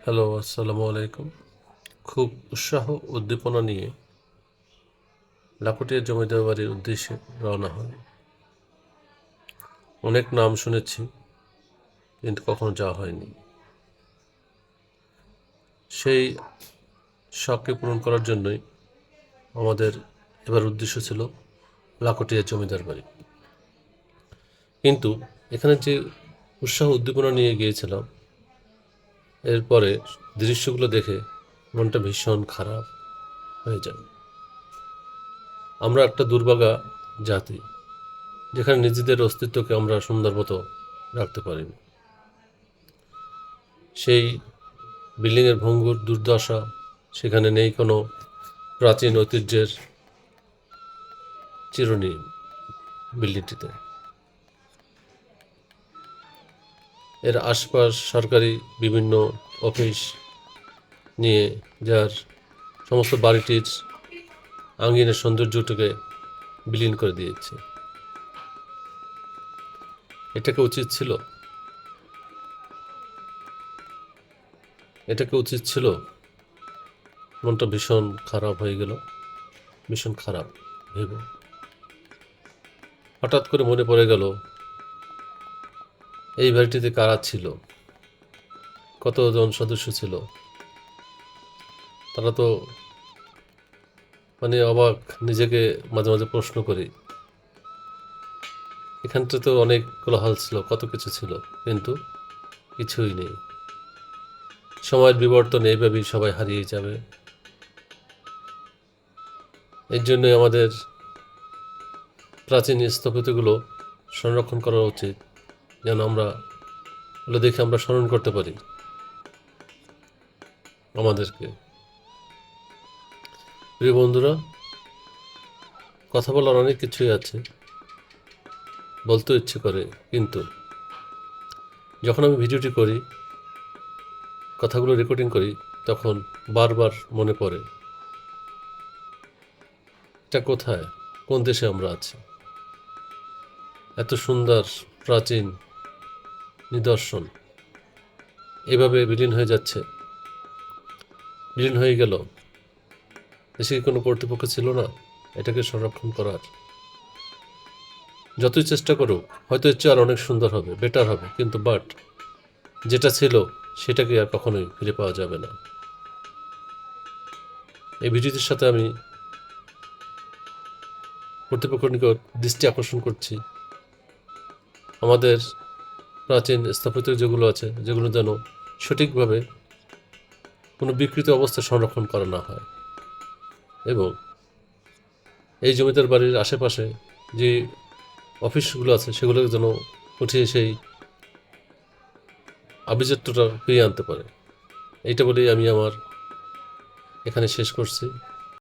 Hello, আসসালামু আলাইকুম। খুব উৎসাহ উদ্দীপনা নিয়ে লাখুটিয়া জমিদার বাড়ির উদ্দেশ্যে রওনা হয়। অনেক নাম শুনেছি, কিন্তু কখনো যাওয়া হয়নি। সেই শখকে পূরণ করার জন্যই আমাদের এবার উদ্দেশ্য ছিল লাখুটিয়া জমিদার বাড়ি। কিন্তু এখানে যে উৎসাহ উদ্দীপনা নিয়ে গিয়েছিলাম, এরপরে দৃশ্যগুলো দেখে মনটা ভীষণ খারাপ হয়ে যায়। আমরা একটা দুর্ভাগা জাতি, যেখানে নিজেদের অস্তিত্বকে আমরা সুন্দর মতো রাখতে পারিনি। সেই বিল্ডিংয়ের ভঙ্গুর দুর্দশা, সেখানে নেই কোনো প্রাচীন ঐতিহ্যের চিরুনি বিল্ডিংটিতে। এর আশপাশ সরকারি বিভিন্ন অফিস নিয়ে যার সমস্ত বাড়িটির আঙ্গিনের সৌন্দর্যটাকে বিলীন করে দিয়েছে। এটাকে উচিত ছিল? এটাকে উচিত ছিল? মনটা ভীষণ খারাপ হয়ে গেল, ভীষণ খারাপ ভেবে। হঠাৎ করে মনে পড়ে গেল, এই বাড়িটিতে কারা ছিল, কতজন সদস্য ছিল। তারা তো অবাক, নিজেকে মাঝে মাঝে প্রশ্ন করি। এখানটা তো অনেক কোলাহল ছিল, কত কিছু ছিল, কিন্তু কিছুই নেই। সময়ের বিবর্তন এইভাবেই সবাই হারিয়ে যাবে। এর জন্যই আমাদের প্রাচীন স্থপতিগুলো সংরক্ষণ করা উচিত, যেন আমরা ওগুলো দেখে আমরা স্মরণ করতে পারি আমাদেরকে। প্রিয় বন্ধুরা, কথা বলার অনেক কিছুই আছে, বলতে ইচ্ছে করে, কিন্তু যখন আমি ভিডিওটি করি, কথাগুলো রেকর্ডিং করি, তখন বারবার মনে পড়ে, এটা কোথায়, কোন দেশে আমরা আছি। এত সুন্দর প্রাচীন নিদর্শন এভাবে বিলীন হয়ে যাচ্ছে, বিলীন হয়ে গেল। দেশে কি কোনো কর্তৃপক্ষ ছিল না এটাকে সংরক্ষণ করার? যতই চেষ্টা করুক, হয়তো এর চেয়ে আর অনেক সুন্দর হবে, বেটার হবে, কিন্তু যেটা ছিল সেটাকে আর কখনোই ফিরে পাওয়া যাবে না। এই ভিডিওটির সাথে আমি কর্তৃপক্ষের নিকট দৃষ্টি আকর্ষণ করছি, আমাদের প্রাচীন স্থাপত্য যেগুলো আছে, যেগুলো যেন সঠিকভাবে কোনো বিকৃত অবস্থায় সংরক্ষণ করা না হয়। এবং এই জমিদার বাড়ির আশেপাশে যে অফিসগুলো আছে, সেগুলোকে যেন উঠিয়ে সেই আভিজাত্যটা ফিরিয়ে আনতে পারে। এইটা বলেই আমি আমার এখানে শেষ করছি।